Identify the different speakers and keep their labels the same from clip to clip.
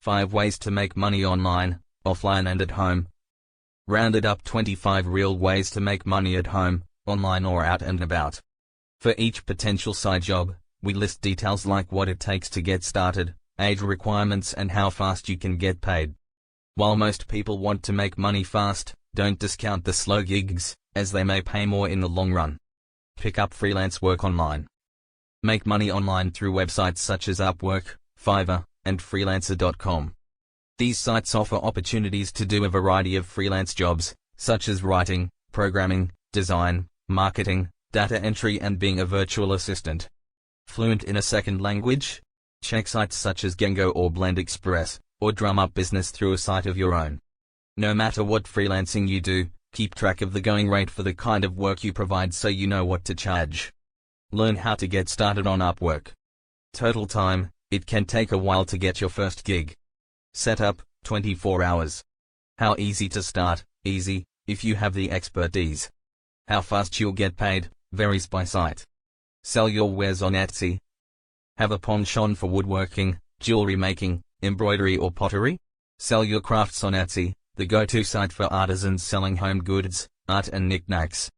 Speaker 1: 5 ways to make money online, offline and at home. Rounded up 25 real ways to make money at home, online or out and about. For each potential side job, we list details like what it takes to get started, age requirements and how fast you can get paid. While most people want to make money fast, don't discount the slow gigs, as they may pay more in the long run. Pick up freelance work online. Make money online through websites such as Upwork, Fiverr, and Freelancer.com. These sites offer opportunities to do a variety of freelance jobs, such as writing, programming, design, marketing, data entry and being a virtual assistant. Fluent in a second language? Check sites such as Gengo or Blend Express, or drum up business through a site of your own. No matter what freelancing you do, keep track of the going rate for the kind of work you provide so you know what to charge. Learn how to get started on Upwork. Total time, it can take a while to get your first gig. Setup, 24 hours. How easy to start? Easy, if you have the expertise. How fast you'll get paid, varies by site. Sell your wares on Etsy. Have a penchant for woodworking, jewelry making, embroidery or pottery? Sell your crafts on Etsy, the go-to site for artisans selling home goods, art and knickknacks.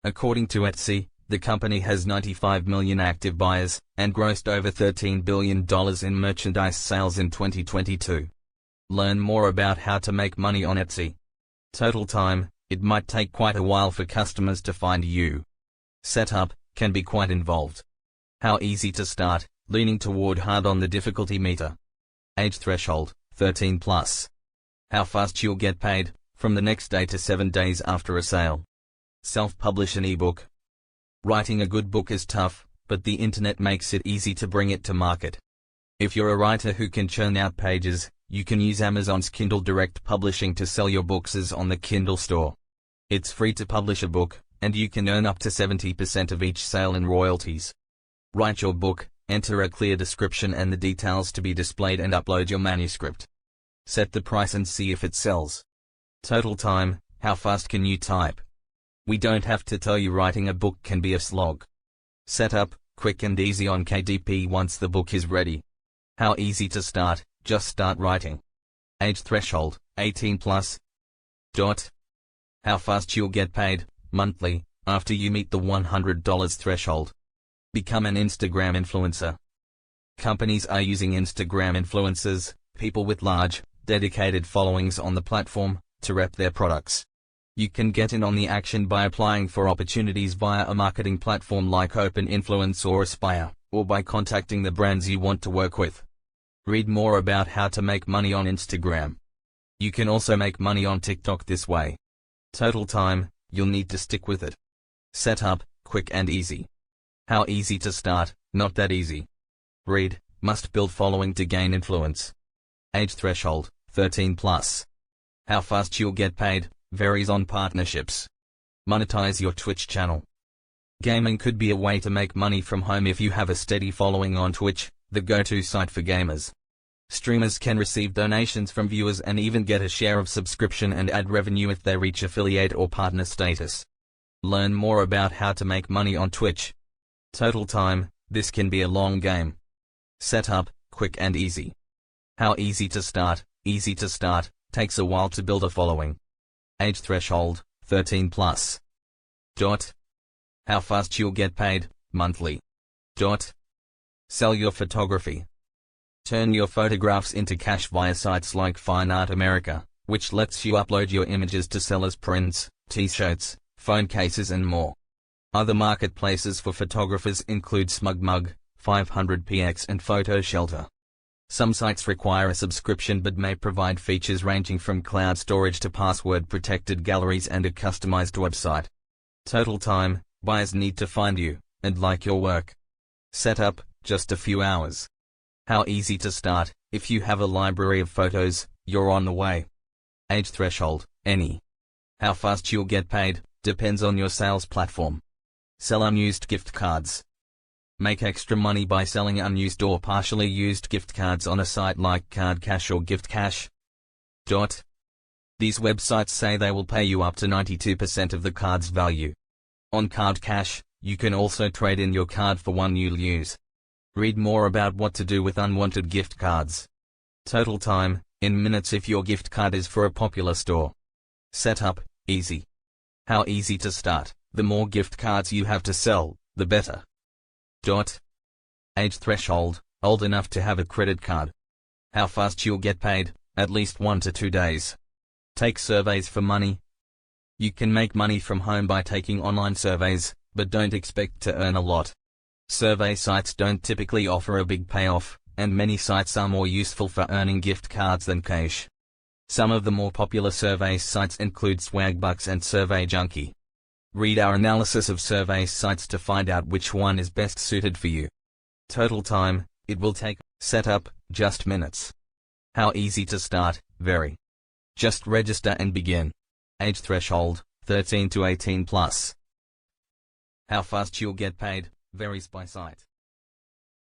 Speaker 1: According to Etsy, the company has 95 million active buyers, and grossed over $13 billion in merchandise sales in 2022. Learn more about how to make money on Etsy. Total time, it might take quite a while for customers to find you. Setup, can be quite involved. How easy to start, leaning toward hard on the difficulty meter. Age threshold, 13 plus. How fast you'll get paid, from the next day to 7 days after a sale. Self-publish an ebook. Writing a good book is tough, but the internet makes it easy to bring it to market. If you're a writer who can churn out pages, you can use Amazon's Kindle Direct Publishing to sell your books as on the Kindle store. It's free to publish a book, and you can earn up to 70% of each sale in royalties. Write your book, enter a clear description and the details to be displayed and upload your manuscript. Set the price and see if it sells. Total time, how fast can you type? We don't have to tell you writing a book can be a slog. Setup, quick and easy on KDP once the book is ready. How easy to start, just start writing. Age threshold, 18 plus. How fast you'll get paid, monthly, after you meet the $100 threshold. Become an Instagram influencer. Companies are using Instagram influencers, people with large, dedicated followings on the platform, to rep their products. You can get in on the action by applying for opportunities via a marketing platform like Open Influence or Aspire, or by contacting the brands you want to work with. Read more about how to make money on Instagram. You can also make money on TikTok this way. Total time, you'll need to stick with it. Setup, quick and easy. How easy to start, not that easy. Read, must build following to gain influence. Age threshold, 13 plus. How fast you'll get paid, varies on partnerships. Monetize your Twitch channel. Gaming could be a way to make money from home if you have a steady following on Twitch, the go-to site for gamers. Streamers can receive donations from viewers and even get a share of subscription and ad revenue if they reach affiliate or partner status. Learn more about how to make money on Twitch. Total time, this can be a long game. Setup, quick and easy. How easy to start, takes a while to build a following. Age threshold, 13 plus. How fast you'll get paid, monthly. Sell your photography. Turn your photographs into cash via sites like Fine Art America, which lets you upload your images to sell as prints, t-shirts, phone cases and more. Other marketplaces for photographers include SmugMug, 500px and PhotoShelter. Some sites require a subscription but may provide features ranging from cloud storage to password-protected galleries and a customized website. Total time, buyers need to find you, and like your work. Setup, just a few hours. How easy to start, if you have a library of photos, you're on the way. Age threshold, any. How fast you'll get paid, depends on your sales platform. Sell unused gift cards. Make extra money by selling unused or partially used gift cards on a site like CardCash or GiftCash. These websites say they will pay you up to 92% of the card's value. On CardCash, you can also trade in your card for one you'll use. Read more about what to do with unwanted gift cards. Total time, in minutes if your gift card is for a popular store. Setup, easy. How easy to start? The more gift cards you have to sell, the better. Age threshold, old enough to have a credit card. How fast you'll get paid, at least 1 to 2 days. Take surveys for money. You can make money from home by taking online surveys, but don't expect to earn a lot. Survey sites don't typically offer a big payoff, and many sites are more useful for earning gift cards than cash. Some of the more popular survey sites include Swagbucks and Survey Junkie. Read our analysis of survey sites to find out which one is best suited for you. Total time, it will take. Setup, just minutes. How easy to start? Very. Just register and begin. Age threshold, 13 to 18 plus. How fast you'll get paid, varies by site.